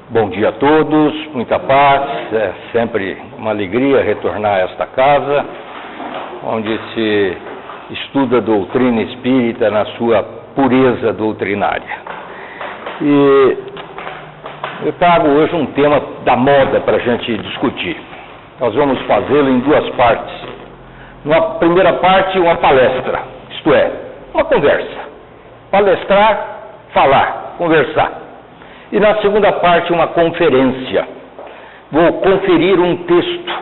Bom dia a todos, muita paz, é sempre uma alegria retornar a esta casa, onde se estuda a doutrina espírita na sua pureza doutrinária. E eu trago hoje um tema da moda para a gente discutir. Nós vamos fazê-lo em duas partes. Na primeira parte, uma palestra, isto é, uma conversa. Palestrar, falar, conversar. E na segunda parte, uma conferência. Vou conferir um texto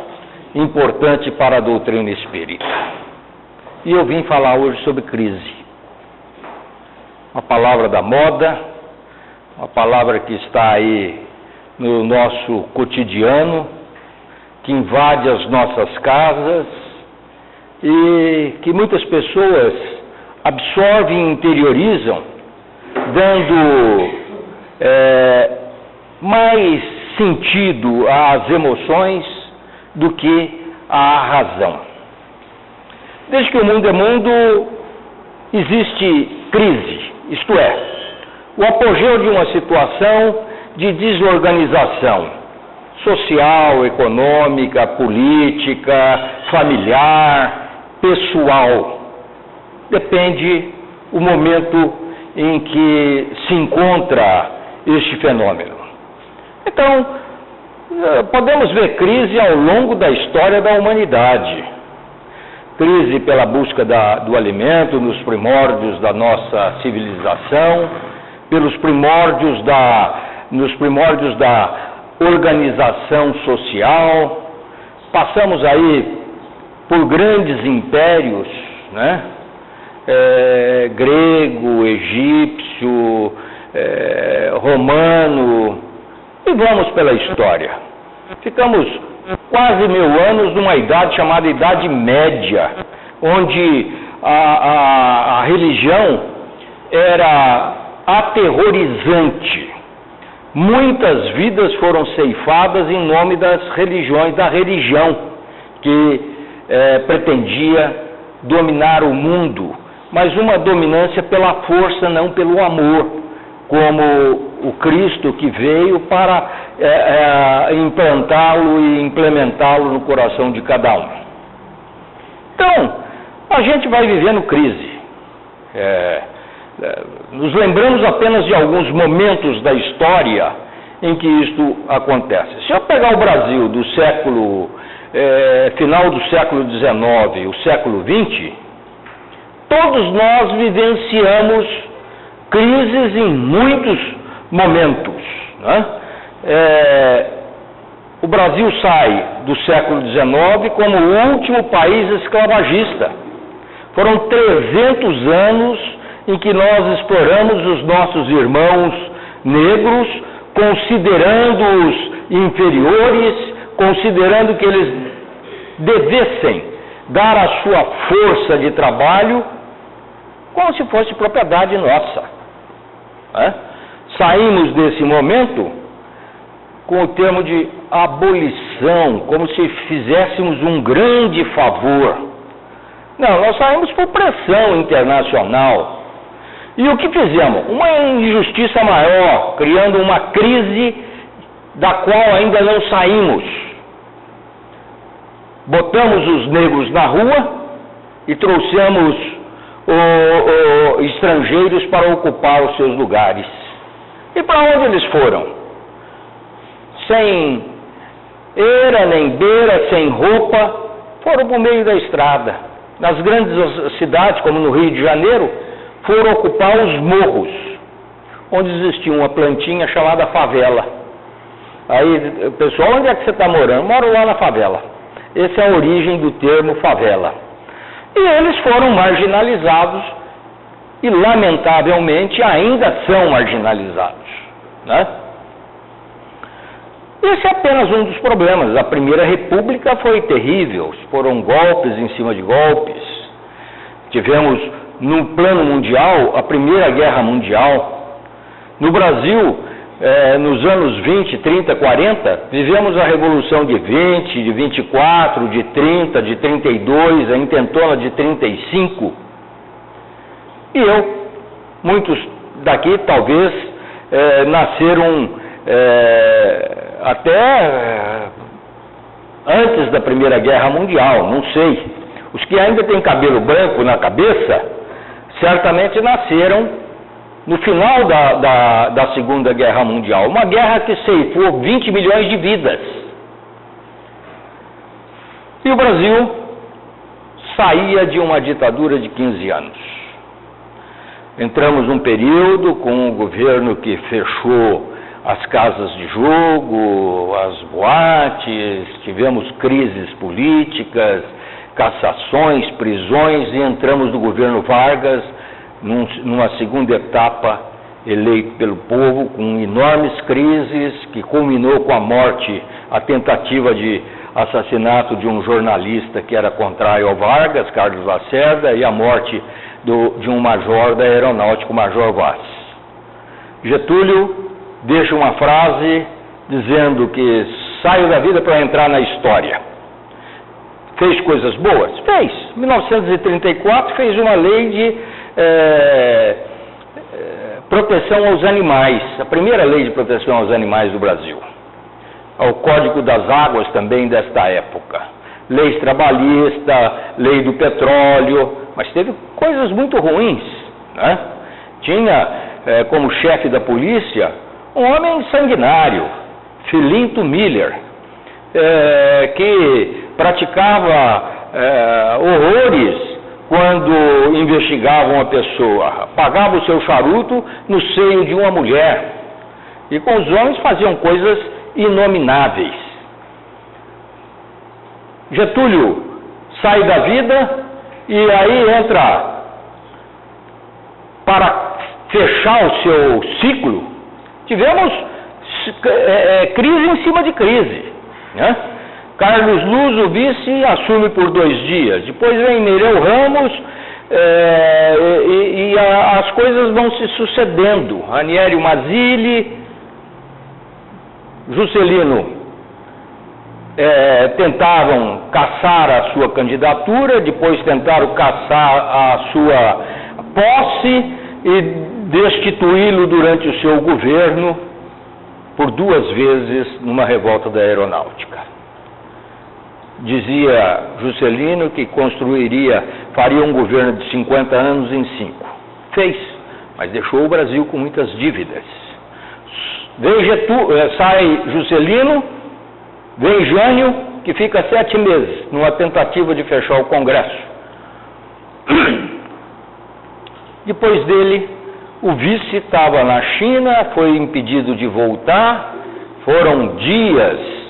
importante para a doutrina espírita. E eu vim falar hoje sobre crise. Uma palavra da moda, uma palavra que está aí no nosso cotidiano, que invade as nossas casas e que muitas pessoas absorvem e interiorizam, dando mais sentido às emoções do que à razão. Desde que o mundo é mundo, existe crise, isto é, o apogeu de uma situação de desorganização social, econômica, política, familiar, pessoal. Depende o momento em que se encontra este fenômeno. Então, podemos ver crise ao longo da história da humanidade. Crise pela busca do alimento, nos primórdios da nossa civilização, nos primórdios da organização social. Passamos aí por grandes impérios, né? Grego, egípcio, romano, e vamos pela história. Ficamos quase 1000 anos numa idade chamada Idade Média, onde a religião era aterrorizante. Muitas vidas foram ceifadas em nome das religiões, da religião que pretendia dominar o mundo, mas uma dominância pela força, não pelo amor, como o Cristo que veio para implantá-lo e implementá-lo no coração de cada um. Então, a gente vai vivendo crise. Nos lembramos apenas de alguns momentos da história em que isto acontece. Se eu pegar o Brasil do final do século XIX, o século XX, todos nós vivenciamos crises em muitos momentos, né? O Brasil sai do século XIX como o último país escravagista. Foram 300 anos em que nós exploramos os nossos irmãos negros, considerando-os inferiores, considerando que eles devessem dar a sua força de trabalho como se fosse propriedade nossa. Saímos desse momento com o termo de abolição, como se fizéssemos um grande favor. Não, nós saímos por pressão internacional. E o que fizemos? Uma injustiça maior, criando uma crise da qual ainda não saímos. Botamos os negros na rua e trouxemos estrangeiros para ocupar os seus lugares. E para onde eles foram? Sem eira nem beira, sem roupa, foram para o meio da estrada. Nas grandes cidades, como no Rio de Janeiro, foram ocupar os morros, onde existia uma plantinha chamada favela. Aí, o pessoal, onde é que você está morando? Moro lá na favela. Essa é a origem do termo favela. E eles foram marginalizados e, lamentavelmente, ainda são marginalizados, né? Esse é apenas um dos problemas. A Primeira República foi terrível, foram golpes em cima de golpes. Tivemos, no plano mundial, a Primeira Guerra Mundial. No Brasil, nos anos 20, 30, 40, vivemos a Revolução de 20, de 24, de 30, de 32, a intentona de 35. E muitos daqui talvez nasceram até antes da Primeira Guerra Mundial, não sei. Os que ainda têm cabelo branco na cabeça, certamente nasceram no final da Segunda Guerra Mundial. Uma guerra que ceifou 20 milhões de vidas. E o Brasil saía de uma ditadura de 15 anos. Entramos num período com um governo que fechou as casas de jogo, as boates, tivemos crises políticas, cassações, prisões, e entramos no governo Vargas numa segunda etapa eleito pelo povo, com enormes crises, que culminou com a morte, a tentativa de assassinato de um jornalista que era contrário ao Vargas, Carlos Lacerda, e a morte de um major da Aeronáutica, o Major Vaz. Getúlio deixa uma frase dizendo que saio da vida para entrar na história. Fez coisas boas? Fez. Em 1934 fez uma lei de proteção aos animais, a primeira lei de proteção aos animais do Brasil. O Código das Águas também desta época. Leis trabalhistas, lei do petróleo, mas teve coisas muito ruins, né? Tinha como chefe da polícia um homem sanguinário, Filinto Miller, que praticava horrores quando investigavam a pessoa. Apagava o seu charuto no seio de uma mulher. E com os homens faziam coisas inomináveis. Getúlio sai da vida e aí entra, para fechar o seu ciclo, tivemos crise em cima de crise, né? Carlos Luz, o vice, assume por 2 dias. Depois vem Nereu Ramos, e as coisas vão se sucedendo. Ranieri Mazzilli, Juscelino tentavam caçar a sua candidatura, depois tentaram caçar a sua posse e destituí-lo durante o seu governo por 2 vezes numa revolta da Aeronáutica. Dizia Juscelino que faria um governo de 50 anos em 5. Fez, mas deixou o Brasil com muitas dívidas. Sai Juscelino, vem Jânio, que fica 7 meses, numa tentativa de fechar o Congresso. Depois dele, o vice estava na China, foi impedido de voltar, foram dias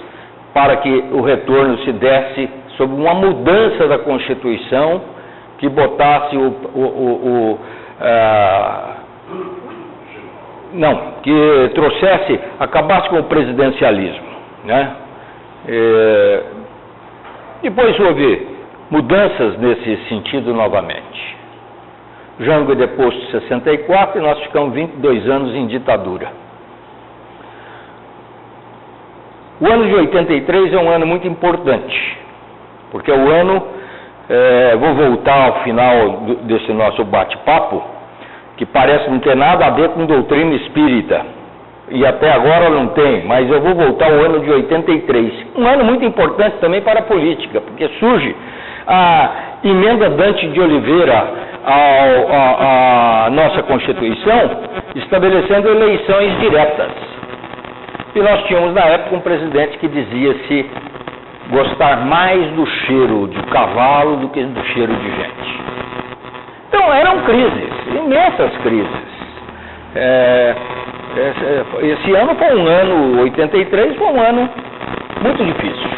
para que o retorno se desse sob uma mudança da Constituição que botasse que acabasse com o presidencialismo, né? Depois houve mudanças nesse sentido novamente. Jango é deposto em 64 e nós ficamos 22 anos em ditadura. O ano de 83 é um ano muito importante, porque é o ano, vou voltar ao final desse nosso bate-papo, que parece não ter nada a ver com doutrina espírita, e até agora não tem, mas eu vou voltar ao ano de 83. Um ano muito importante também para a política, porque surge a emenda Dante de Oliveira à nossa Constituição, estabelecendo eleições diretas. E nós tínhamos na época um presidente que dizia-se gostar mais do cheiro de cavalo do que do cheiro de gente. Então eram crises, imensas crises. Esse ano foi um ano, 83 foi um ano muito difícil.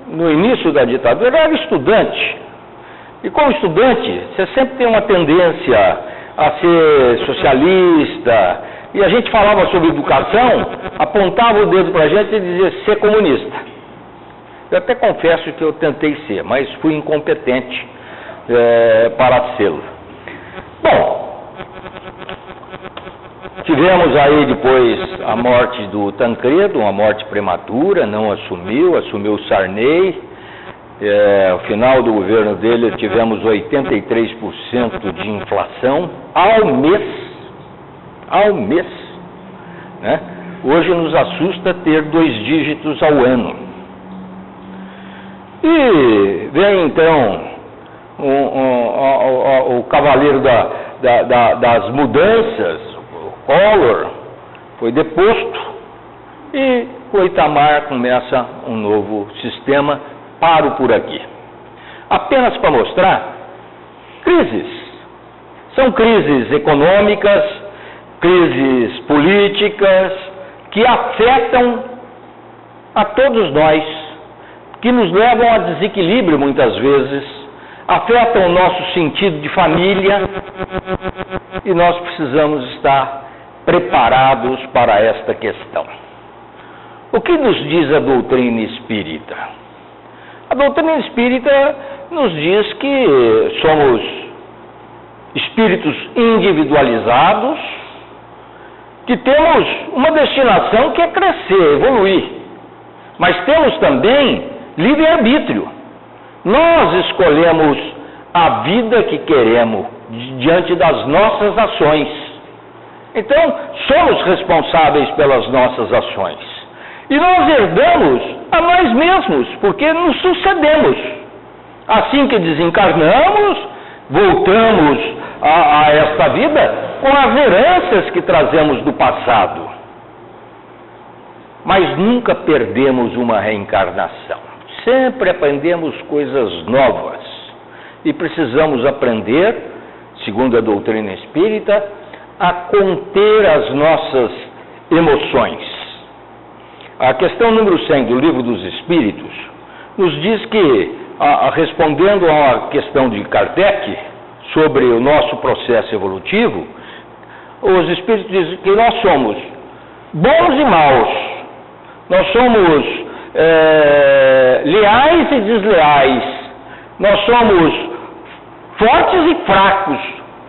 No início da ditadura, eu era estudante. E como estudante, você sempre tem uma tendência a ser socialista, e a gente falava sobre educação, apontava o dedo para a gente e dizia ser comunista. Eu até confesso que eu tentei ser, mas fui incompetente para sê-lo. Bom, tivemos aí depois a morte do Tancredo, uma morte prematura, não assumiu o Sarney. No final do governo dele tivemos 83% de inflação ao mês, ao mês, né? Hoje nos assusta ter 2 dígitos ao ano. E vem então o cavaleiro das mudanças, o Collor, foi deposto, e o Itamar começa um novo sistema. Paro por aqui. Apenas para mostrar crises. São crises econômicas, crises políticas, que afetam a todos nós, que nos levam a desequilíbrio muitas vezes, afetam o nosso sentido de família, e nós precisamos estar preparados para esta questão. O que nos diz a doutrina espírita? A doutrina espírita nos diz que somos espíritos individualizados, que temos uma destinação que é crescer, evoluir, mas temos também livre-arbítrio. Nós escolhemos a vida que queremos diante das nossas ações. Então, somos responsáveis pelas nossas ações. E nós herdamos a nós mesmos, porque nos sucedemos. Assim que desencarnamos, voltamos a esta vida com as heranças que trazemos do passado. Mas nunca perdemos uma reencarnação. Sempre aprendemos coisas novas. E precisamos aprender, segundo a doutrina espírita, a conter as nossas emoções. A questão número 100 do Livro dos Espíritos nos diz que, respondendo a uma questão de Kardec sobre o nosso processo evolutivo, os Espíritos dizem que nós somos bons e maus, nós somos leais e desleais, nós somos fortes e fracos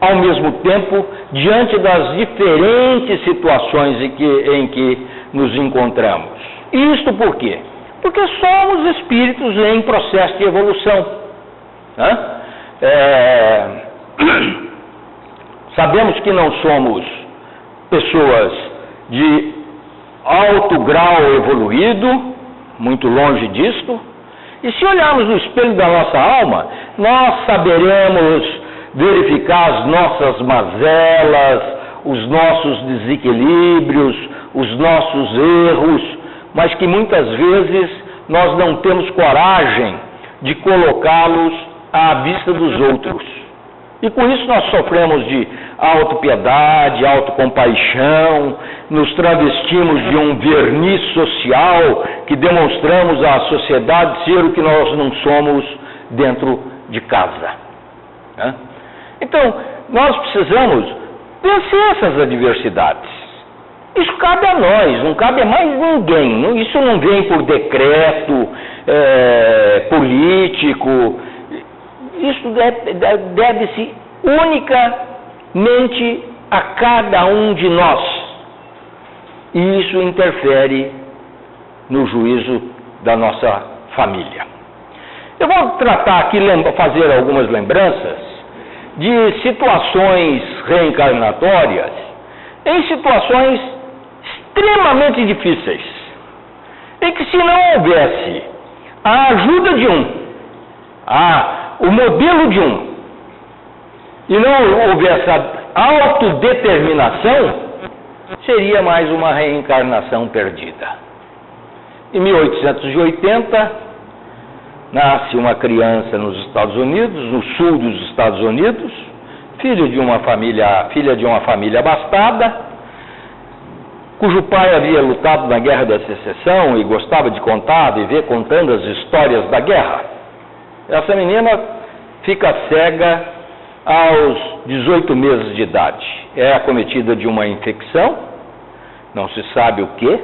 ao mesmo tempo, diante das diferentes situações em que nos encontramos. E isto por quê? Porque somos espíritos em processo de evolução. Sabemos que não somos pessoas de alto grau evoluído, muito longe disto, e se olharmos no espelho da nossa alma, nós saberemos verificar as nossas mazelas, os nossos desequilíbrios, os nossos erros, mas que muitas vezes nós não temos coragem de colocá-los à vista dos outros. E com isso nós sofremos de autopiedade, autocompaixão, nos travestimos de um verniz social que demonstramos à sociedade ser o que nós não somos dentro de casa. Então, nós precisamos vencer essas adversidades. Isso cabe a nós, não cabe a mais ninguém. Isso não vem por decreto político. Isso deve-se unicamente a cada um de nós. E isso interfere no juízo da nossa família. Eu vou tratar aqui, fazer algumas lembranças de situações reencarnatórias em situações extremamente difíceis, em que se não houvesse a ajuda de o modelo de e não houvesse a autodeterminação, seria mais uma reencarnação perdida. Em 1880, nasce uma criança nos Estados Unidos, no sul dos Estados Unidos, filha de uma família abastada, cujo pai havia lutado na Guerra da Secessão e gostava de contar, viver contando as histórias da guerra. Essa menina fica cega aos 18 meses de idade. É acometida de uma infecção, não se sabe o que,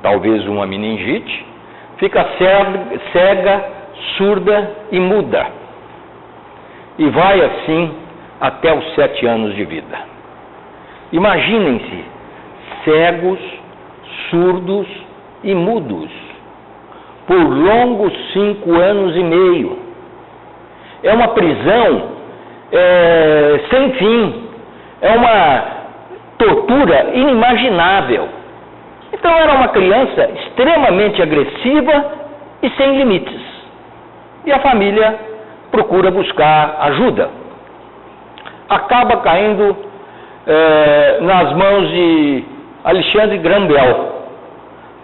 talvez uma meningite, fica cega, surda e muda. E vai assim até os 7 anos de vida. Imaginem-se, cegos, surdos e mudos, por longos 5 anos e meio. É uma prisão sem fim, é uma tortura inimaginável. Então era uma criança extremamente agressiva e sem limites. E a família procura buscar ajuda. Acaba caindo nas mãos de Alexandre Graham Bell,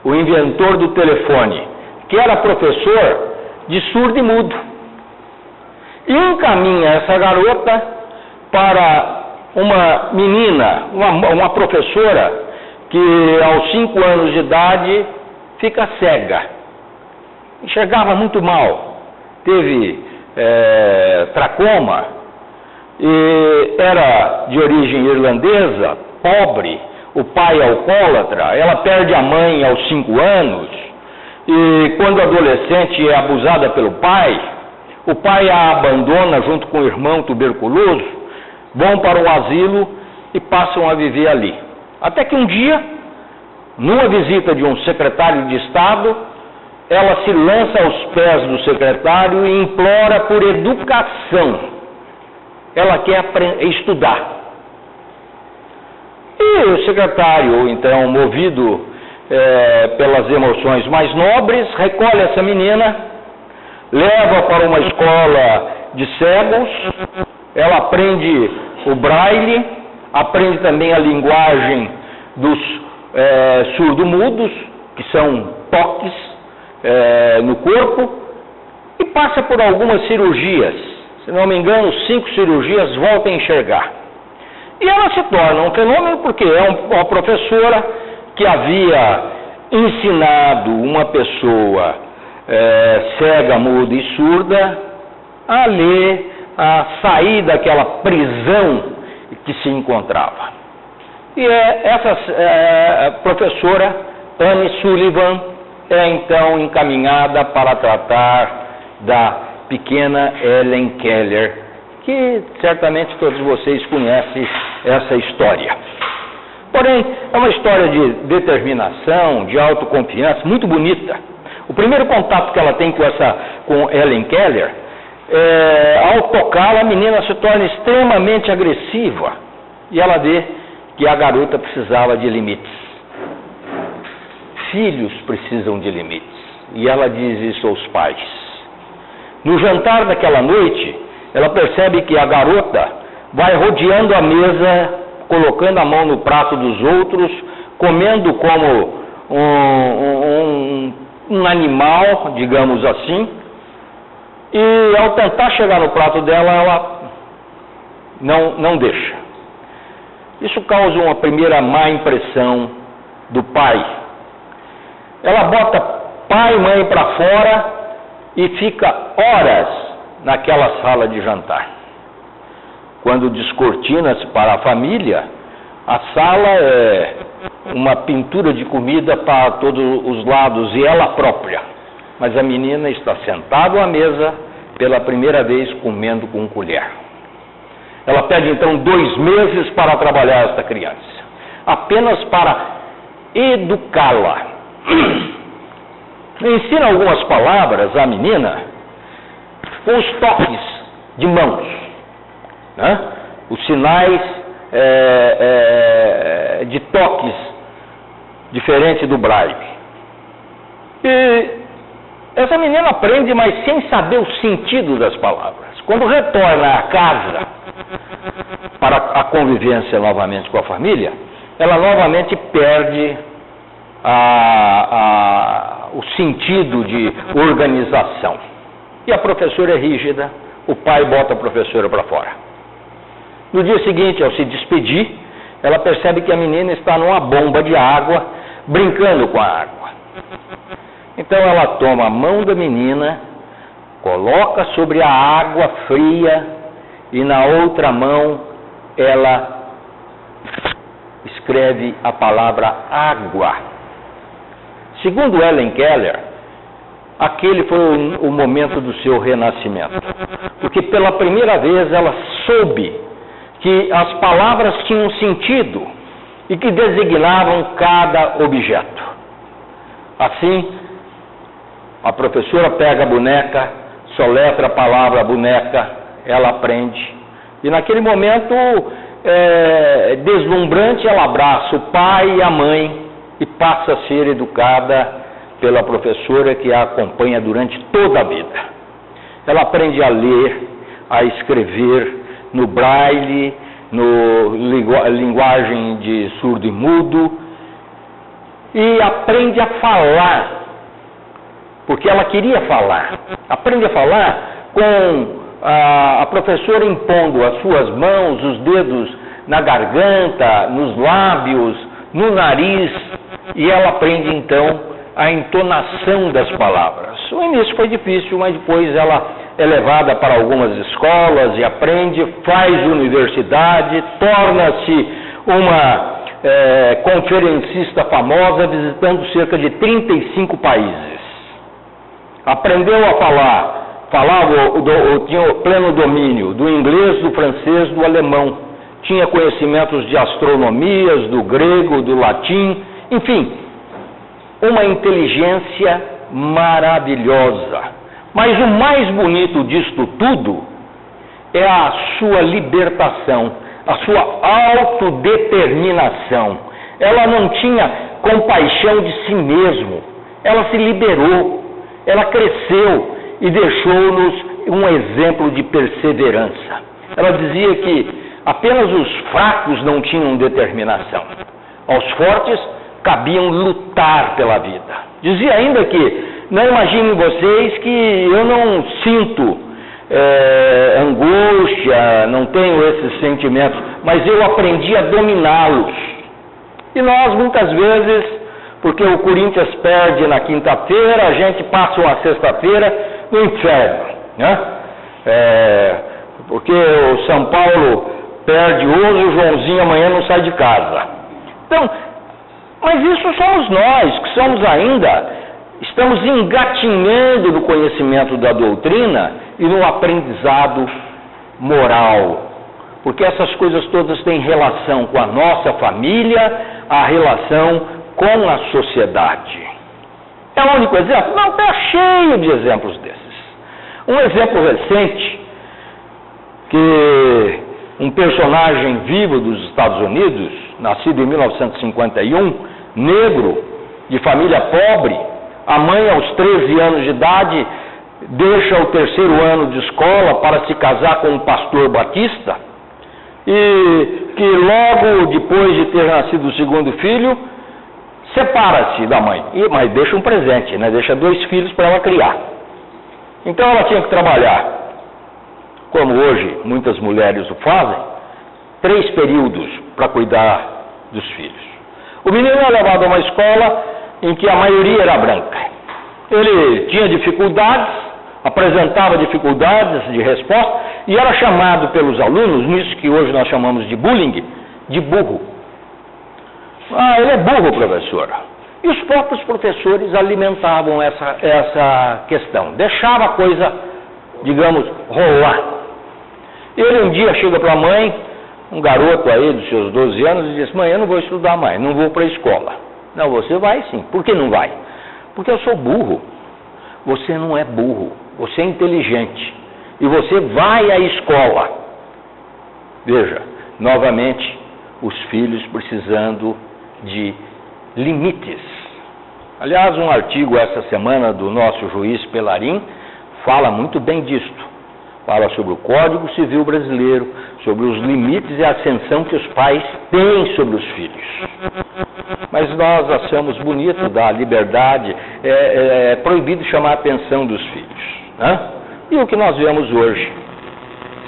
o inventor do telefone, que era professor de surdo e mudo. E encaminha essa garota para uma menina, uma professora, que aos 5 anos de idade fica cega. Enxergava muito mal, teve tracoma, e era de origem irlandesa, pobre, o pai alcoólatra, ela perde a mãe aos 5 anos, e quando adolescente é abusada pelo pai, o pai a abandona junto com o irmão tuberculoso, vão para o asilo e passam a viver ali. Até que um dia, numa visita de um secretário de Estado, ela se lança aos pés do secretário e implora por educação. Ela quer estudar. E o secretário, então, movido pelas emoções mais nobres, recolhe essa menina, leva para uma escola de cegos, ela aprende o braille, aprende também a linguagem dos surdo-mudos, que são toques no corpo, e passa por algumas cirurgias. Se não me engano, 5 cirurgias, volta a enxergar. E ela se torna um fenômeno porque é uma professora que havia ensinado uma pessoa cega, muda e surda a ler, a sair daquela prisão que se encontrava. E essa professora, Anne Sullivan, é então encaminhada para tratar da pequena Helen Keller, que certamente todos vocês conhecem essa história. Porém, é uma história de determinação, de autoconfiança, muito bonita. O primeiro contato que ela tem com Helen Keller, ao tocá-la, a menina se torna extremamente agressiva e ela vê que a garota precisava de limites. Filhos precisam de limites. E ela diz isso aos pais. No jantar daquela noite, ela percebe que a garota vai rodeando a mesa, colocando a mão no prato dos outros, comendo como um animal, digamos assim, e ao tentar chegar no prato dela, ela não deixa. Isso causa uma primeira má impressão do pai. Ela bota pai e mãe para fora e fica horas naquela sala de jantar. Quando descortina-se para a família, a sala é uma pintura de comida para todos os lados e ela própria. Mas a menina está sentada à mesa pela primeira vez comendo com colher. Ela pede então 2 meses para trabalhar esta criança, apenas para educá-la. Ensina algumas palavras à menina com os toques de mãos, né? Os sinais de toques diferentes do braille. E essa menina aprende, mas sem saber o sentido das palavras. Quando retorna à casa para a convivência novamente com a família, ela novamente perde o sentido de organização. E a professora é rígida, o pai bota a professora para fora. No dia seguinte, ao se despedir, ela percebe que a menina está numa bomba de água, brincando com a água. Então ela toma a mão da menina, coloca sobre a água fria e na outra mão ela escreve a palavra água. Segundo Helen Keller, aquele foi o momento do seu renascimento, porque pela primeira vez ela soube que as palavras tinham sentido e que designavam cada objeto. Assim, a professora pega a boneca, soletra a palavra boneca, ela aprende, e naquele momento deslumbrante, ela abraça o pai e a mãe e passa a ser educada pela professora que a acompanha durante toda a vida. Ela aprende a ler, a escrever no braille, no linguagem de surdo e mudo, e aprende a falar, porque ela queria falar. Aprende a falar com a professora impondo as suas mãos, os dedos na garganta, nos lábios, no nariz, e ela aprende então a entonação das palavras. O início foi difícil, mas depois ela é levada para algumas escolas e aprende, faz universidade, torna-se uma conferencista famosa, visitando cerca de 35 países. Aprendeu a tinha pleno domínio do inglês, do francês, do alemão. Tinha conhecimentos de astronomias, do grego, do latim, enfim, uma inteligência maravilhosa. Mas o mais bonito disto tudo é a sua libertação, a sua autodeterminação. Ela não tinha compaixão de si mesmo, ela se liberou, ela cresceu e deixou-nos um exemplo de perseverança. Ela dizia que apenas os fracos não tinham determinação, aos fortes cabiam lutar pela vida. Dizia ainda que, não imaginem vocês que eu não sinto angústia, não tenho esses sentimentos, mas eu aprendi a dominá-los. E nós muitas vezes, porque o Corinthians perde na quinta-feira, a gente passa uma sexta-feira no inferno, né? Porque o São Paulo perde hoje, o Joãozinho amanhã não sai de casa. Então, mas isso somos nós, que somos estamos engatinhando no conhecimento da doutrina e no aprendizado moral, porque essas coisas todas têm relação com a nossa família, a relação com a sociedade. É o único exemplo? Não, está cheio de exemplos desses. Um exemplo recente, que um personagem vivo dos Estados Unidos, nascido em 1951, negro, de família pobre, a mãe aos 13 anos de idade deixa o 3º ano de escola para se casar com um pastor batista, e que logo depois de ter nascido o 2º filho, separa-se da mãe, mas deixa um presente, né? Deixa 2 filhos para ela criar. Então ela tinha que trabalhar, como hoje muitas mulheres o fazem, 3 períodos para cuidar dos filhos. O menino é levado a uma escola em que a maioria era branca. Ele tinha dificuldades, apresentava dificuldades de resposta e era chamado pelos alunos, nisso que hoje nós chamamos de bullying, de burro. Ah, ele é burro, professora. E os próprios professores alimentavam essa questão, deixava a coisa, digamos, rolar. Ele um dia chega para a mãe, um garoto aí dos seus 12 anos, e diz: mãe, eu não vou estudar mais, não vou para a escola. Não, você vai sim. Por que não vai? Porque eu sou burro. Você não é burro, você é inteligente. E você vai à escola. Veja, novamente, os filhos precisando de limites. Aliás, um artigo essa semana do nosso juiz Pelarim fala muito bem disto. Fala sobre o Código Civil brasileiro, sobre os limites e a ascensão que os pais têm sobre os filhos. Mas nós achamos bonito da liberdade, é proibido chamar a atenção dos filhos, né? E o que nós vemos hoje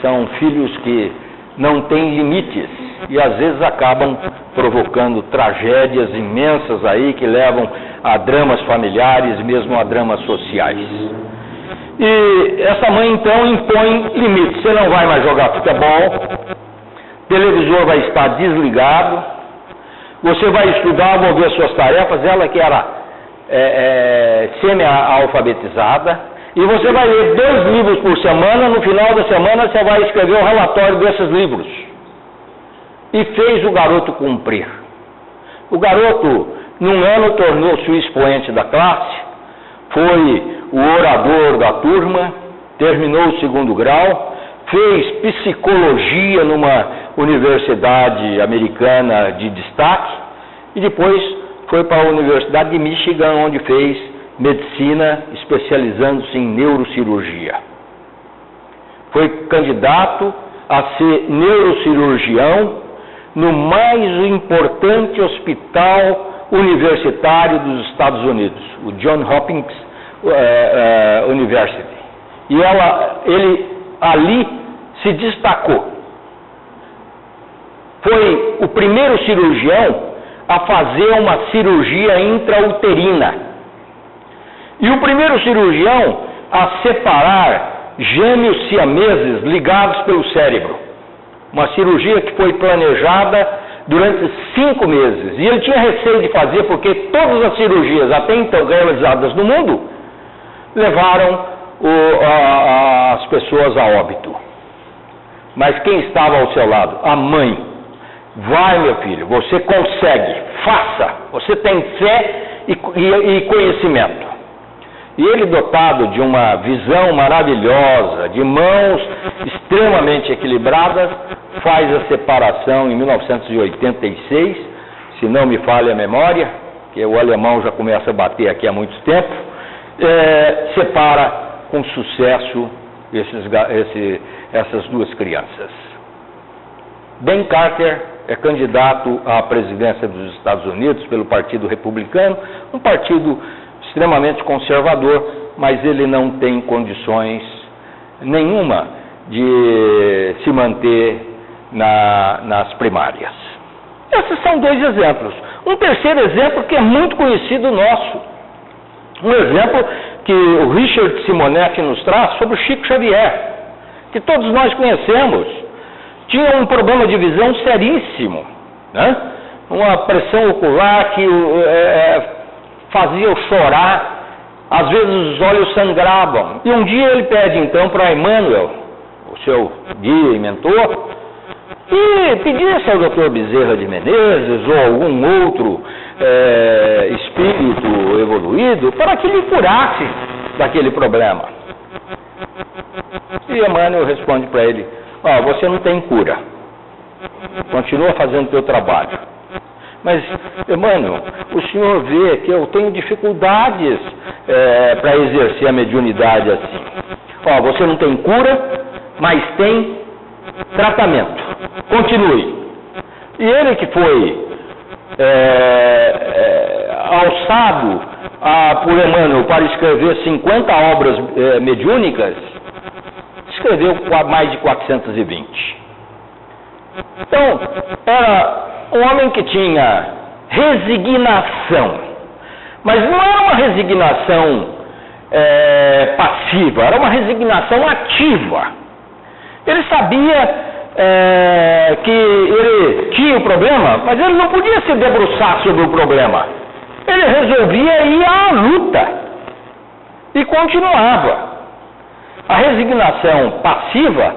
são filhos que não têm limites e às vezes acabam provocando tragédias imensas aí que levam a dramas familiares, mesmo a dramas sociais. E essa mãe então impõe limites. Você não vai mais jogar futebol, televisor vai estar desligado, você vai estudar, vou ver suas tarefas, ela que era semi-alfabetizada, e você vai ler 2 livros por semana, no final da semana você vai escrever o relatório desses livros. E fez o garoto cumprir. O garoto, num ano, tornou-se o expoente da classe, foi o orador da turma, terminou o 2º grau, fez psicologia numa universidade americana de destaque e depois foi para a Universidade de Michigan, onde fez medicina, especializando-se em neurocirurgia. Foi candidato a ser neurocirurgião no mais importante hospital universitário dos Estados Unidos, o Johns Hopkins University. E ele ali se destacou. Foi o primeiro cirurgião a fazer uma cirurgia intrauterina. E o primeiro cirurgião a separar gêmeos siameses ligados pelo cérebro. Uma cirurgia que foi planejada durante 5 meses. E ele tinha receio de fazer porque todas as cirurgias até então realizadas no mundo levaram as pessoas a óbito. Mas quem estava ao seu lado? A mãe. Vai, meu filho, você consegue, faça. Você tem fé e conhecimento. E ele, dotado de uma visão maravilhosa, de mãos extremamente equilibradas, faz a separação em 1986, se não me falha a memória, que o alemão já começa a bater aqui há muito tempo, separa com sucesso essas duas crianças. Ben Carter é candidato à presidência dos Estados Unidos pelo Partido Republicano, um partido extremamente conservador, mas ele não tem condições nenhuma de se manter nas primárias. Esses são 2 exemplos. Um terceiro exemplo que é muito conhecido nosso. Um exemplo que o Richard Simonetti nos traz sobre o Chico Xavier, que todos nós conhecemos. Tinha um problema de visão seríssimo, né? Uma pressão ocular que fazia-o chorar, às vezes os olhos sangravam. E um dia ele pede então para Emmanuel, o seu guia e mentor, e pedisse ao Dr. Bezerra de Menezes ou algum outro espírito evoluído para que lhe curasse daquele problema. E Emmanuel responde para ele: você não tem cura, continua fazendo o teu trabalho. Mas, Emmanuel, o senhor vê que eu tenho dificuldades para exercer a mediunidade assim. Você não tem cura, mas tem tratamento. Continue. E ele que foi alçado por Emmanuel para escrever 50 obras mediúnicas, escreveu mais de 420. Então, era um homem que tinha resignação, mas não era uma resignação passiva, era uma resignação ativa. Ele sabia que ele tinha o problema, mas ele não podia se debruçar sobre o problema. Ele resolvia ir à luta e continuava. A resignação passiva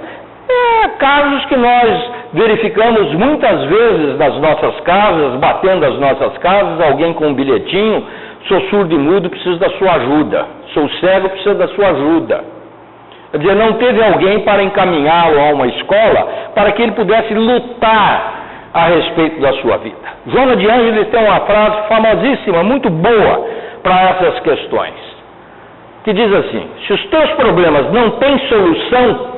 casos que nós verificamos muitas vezes nas nossas casas, batendo as nossas casas, alguém com um bilhetinho: sou surdo e mudo, preciso da sua ajuda, sou cego, preciso da sua ajuda. Quer dizer, não teve alguém para encaminhá-lo a uma escola para que ele pudesse lutar a respeito da sua vida. Joana de Ângeles tem uma frase famosíssima, muito boa para essas questões, que diz assim: se os teus problemas não têm solução,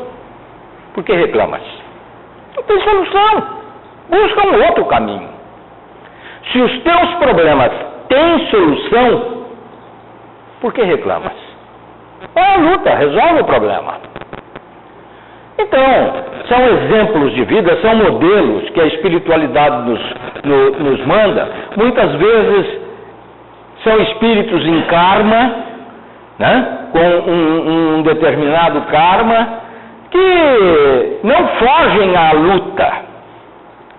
por que reclamas? Não tem solução. Busca um outro caminho. Se os teus problemas têm solução, por que reclamas? É a luta, resolve o problema. Então, são exemplos de vida, são modelos que a espiritualidade nos manda. Muitas vezes são espíritos em karma, né? Com um determinado karma, que não fogem à luta,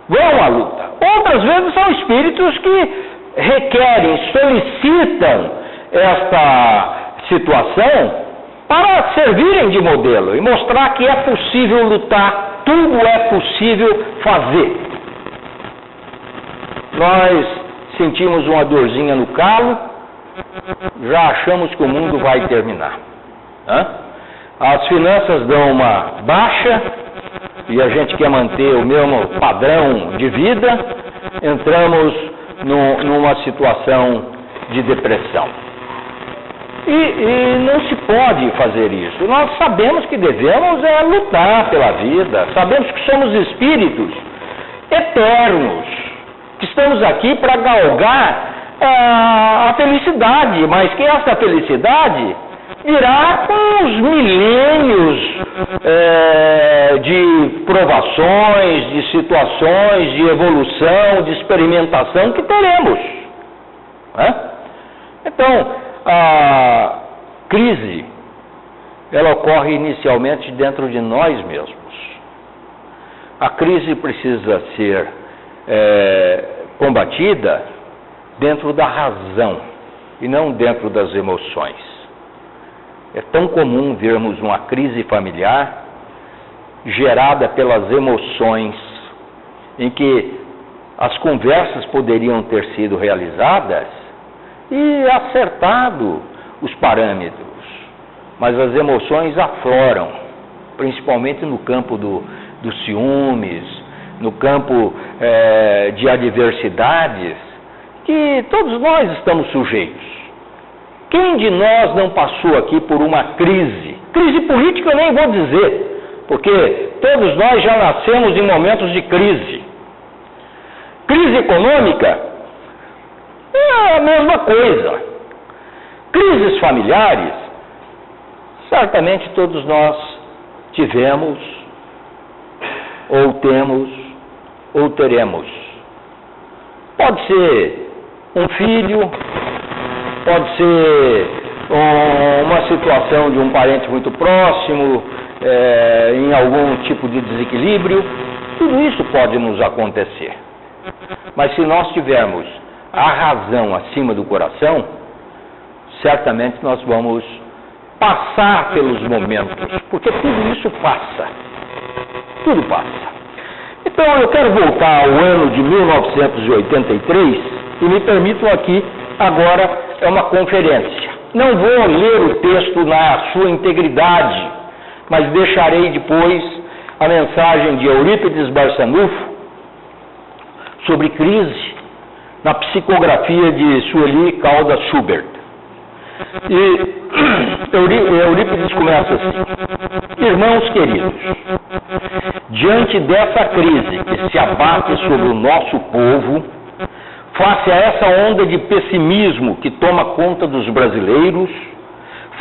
vão à luta. Outras vezes são espíritos que requerem, solicitam esta situação para servirem de modelo e mostrar que é possível lutar, tudo é possível fazer. Nós sentimos uma dorzinha no calo, já achamos que o mundo vai terminar. As finanças dão uma baixa, e a gente quer manter o mesmo padrão de vida, entramos numa situação de depressão. E não se pode fazer isso. Nós sabemos que devemos lutar pela vida, sabemos que somos espíritos eternos, que estamos aqui para galgar a felicidade, mas que essa felicidade virá com os milênios de provações, de situações, de evolução, de experimentação que teremos, né? Então, a crise, ela ocorre inicialmente dentro de nós mesmos. A crise precisa ser combatida dentro da razão e não dentro das emoções. É tão comum vermos uma crise familiar gerada pelas emoções, em que as conversas poderiam ter sido realizadas e acertado os parâmetros, mas as emoções afloram, principalmente no campo dos ciúmes, no campo de adversidades, que todos nós estamos sujeitos. Quem de nós não passou aqui por uma crise? Crise política eu nem vou dizer, porque todos nós já nascemos em momentos de crise. Crise econômica é a mesma coisa. Crises familiares, certamente todos nós tivemos, ou temos, ou teremos. Pode ser um filho, pode ser uma situação de um parente muito próximo, em algum tipo de desequilíbrio. Tudo isso pode nos acontecer. Mas se nós tivermos a razão acima do coração, certamente nós vamos passar pelos momentos, porque tudo isso passa. Tudo passa. Então eu quero voltar ao ano de 1983 e me permitam aqui, agora, uma conferência. Não vou ler o texto na sua integridade, mas deixarei depois a mensagem de Eurípides Barçanufo sobre crise na psicografia de Sueli Caldas Schubert. E Eurípides começa assim: irmãos queridos, diante dessa crise que se abate sobre o nosso povo, face a essa onda de pessimismo que toma conta dos brasileiros,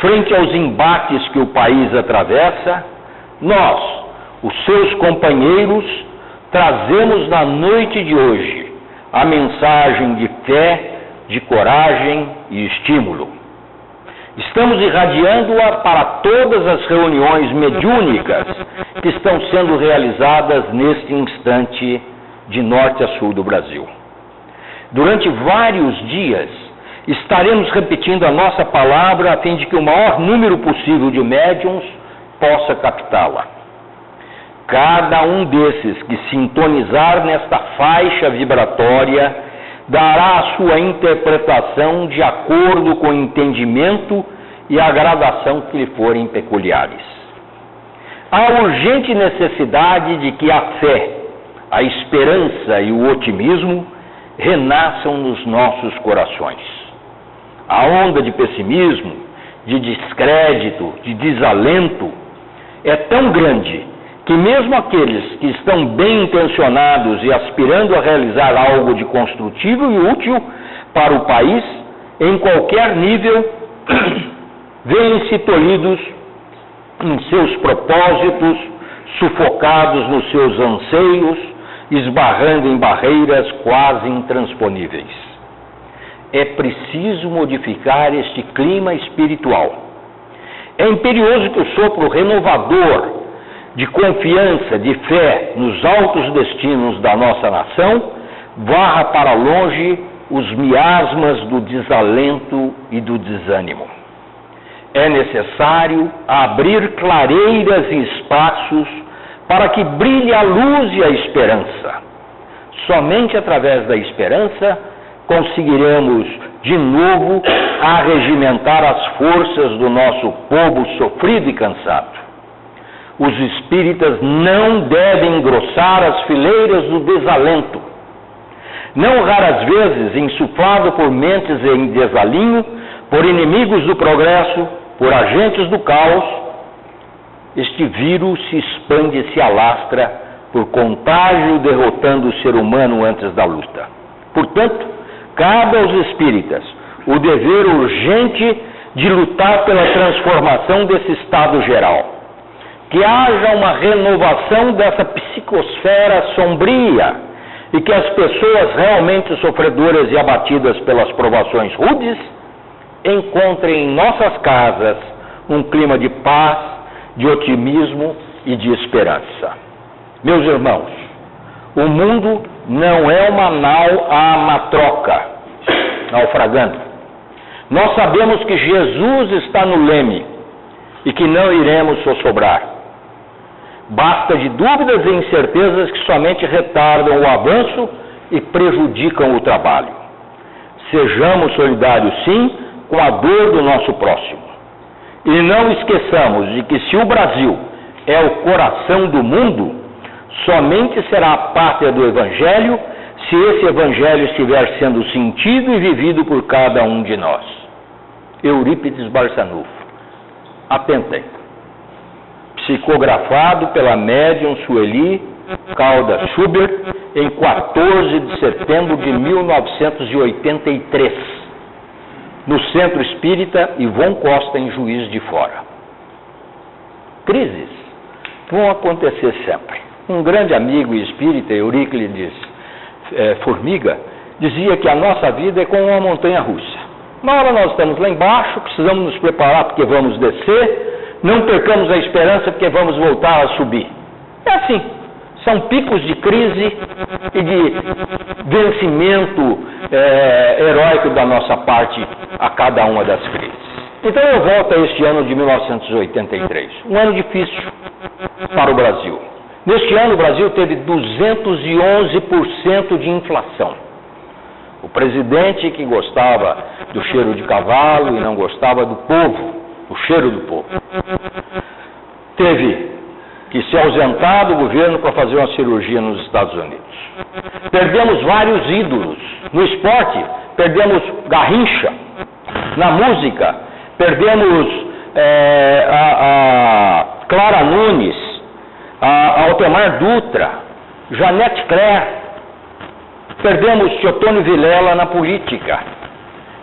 frente aos embates que o país atravessa, nós, os seus companheiros, trazemos na noite de hoje a mensagem de fé, de coragem e estímulo. Estamos irradiando-a para todas as reuniões mediúnicas que estão sendo realizadas neste instante de norte a sul do Brasil. Durante vários dias, estaremos repetindo a nossa palavra a fim de que o maior número possível de médiuns possa captá-la. Cada um desses que sintonizar nesta faixa vibratória dará a sua interpretação de acordo com o entendimento e a gradação que lhe forem peculiares. Há urgente necessidade de que a fé, a esperança e o otimismo renasçam nos nossos corações. A onda de pessimismo, de descrédito, de desalento é tão grande que mesmo aqueles que estão bem intencionados e aspirando a realizar algo de construtivo e útil para o país, em qualquer nível, veem-se tolhidos em seus propósitos, sufocados nos seus anseios, esbarrando em barreiras quase intransponíveis. É preciso modificar este clima espiritual. É imperioso que o sopro renovador de confiança, de fé nos altos destinos da nossa nação varra para longe os miasmas do desalento e do desânimo. É necessário abrir clareiras e espaços para que brilhe a luz e a esperança. Somente através da esperança conseguiremos de novo arregimentar as forças do nosso povo sofrido e cansado. os espíritas não devem engrossar as fileiras do desalento. Não raras vezes, insuflado por mentes em desalinho, por inimigos do progresso, por agentes do caos, este vírus se expande e se alastra por contágio, derrotando o ser humano antes da luta. Portanto, cabe aos espíritas o dever urgente de lutar pela transformação desse estado geral. Que haja uma renovação dessa psicosfera sombria e que as pessoas realmente sofredoras e abatidas pelas provações rudes encontrem em nossas casas um clima de paz, de otimismo e de esperança. Meus irmãos, o mundo não é uma nau à matroca, naufragando. Nós sabemos que Jesus está no leme e que não iremos sossobrar. Basta de dúvidas e incertezas que somente retardam o avanço e prejudicam o trabalho. Sejamos solidários, sim, com a dor do nosso próximo. E não esqueçamos de que se o Brasil é o coração do mundo, somente será a pátria do Evangelho se esse Evangelho estiver sendo sentido e vivido por cada um de nós. Eurípides Barçanufo. Atentem. Psicografado pela médium Sueli Caldas Schubert em 14 de setembro de 1983, no Centro Espírita Ivon Costa, em Juiz de Fora. Crises vão acontecer sempre. Um grande amigo espírita, Euríclides Formiga, dizia que a nossa vida é como uma montanha russa. Uma hora nós estamos lá embaixo, precisamos nos preparar porque vamos descer. Não percamos a esperança porque vamos voltar a subir. É assim, são picos de crise e de vencimento heróico da nossa parte a cada uma das crises. Então eu volto a este ano de 1983, um ano difícil para o Brasil. Neste ano o Brasil teve 211% de inflação. O presidente que gostava do cheiro de cavalo e não gostava do povo, o cheiro do povo, teve que se ausentar do governo para fazer uma cirurgia nos Estados Unidos. Perdemos vários ídolos. No esporte, perdemos Garrincha. Na música, perdemos a Clara Nunes, a Altemar Dutra, Janete Claire. Perdemos Teotônio Vilela na política.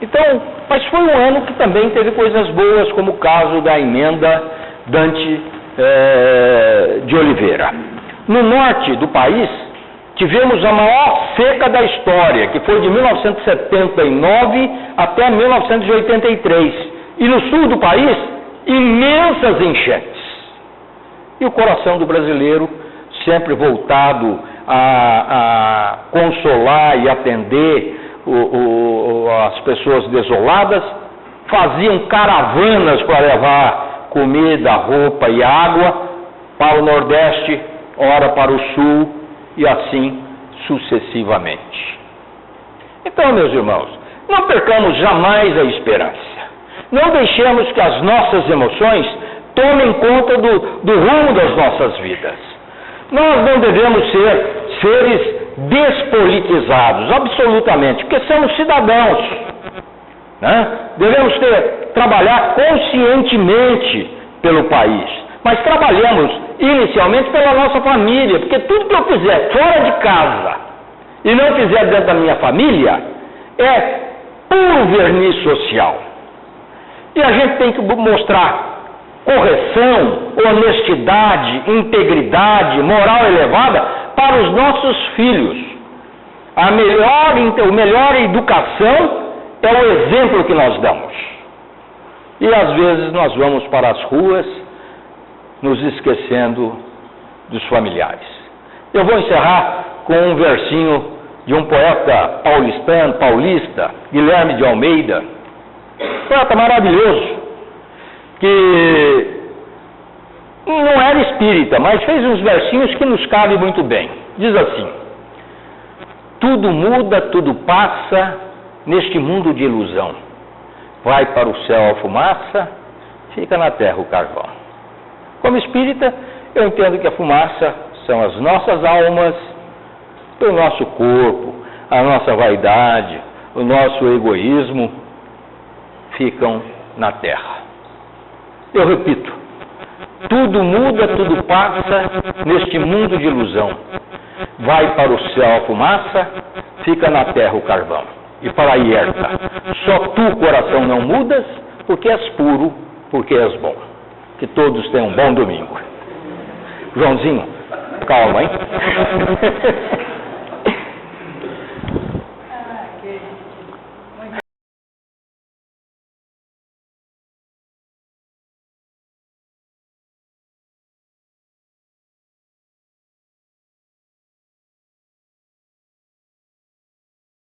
Então, mas foi um ano que também teve coisas boas, como o caso da emenda Dante de Oliveira. No norte do país, tivemos a maior seca da história, que foi de 1979 até 1983. E no sul do país, imensas enchentes. E o coração do brasileiro, sempre voltado a consolar e atender as pessoas desoladas, faziam caravanas para levar comida, roupa e água para o Nordeste, ora para o Sul, e assim sucessivamente. Então, meus irmãos, não percamos jamais a esperança. Não deixemos que as nossas emoções tomem conta do rumo das nossas vidas. Nós não devemos ser seres despolitizados, absolutamente, porque somos cidadãos, né? Devemos trabalhar conscientemente pelo país, mas trabalhamos inicialmente pela nossa família, porque tudo que eu fizer fora de casa e não fizer dentro da minha família é puro verniz social. E a gente tem que mostrar correção, honestidade, integridade, moral elevada para os nossos filhos. A melhor educação é o exemplo que nós damos. E às vezes nós vamos para as ruas nos esquecendo dos familiares. Eu vou encerrar com um versinho de um poeta paulista, Guilherme de Almeida, poeta maravilhoso, que não era espírita, mas fez uns versinhos que nos cabem muito bem. Diz assim: tudo muda, tudo passa neste mundo de ilusão. Vai para o céu a fumaça, fica na terra o carvão. Como espírita, Eu entendo que a fumaça são as nossas almas, o nosso corpo, a nossa vaidade, o nosso egoísmo ficam na terra. Eu repito, tudo muda, tudo passa neste mundo de ilusão. Vai para o céu a fumaça, fica na terra o carvão. E para a hierta, só tu, coração, não mudas, porque és puro, porque és bom. Que todos tenham um bom domingo. Joãozinho, calma, hein?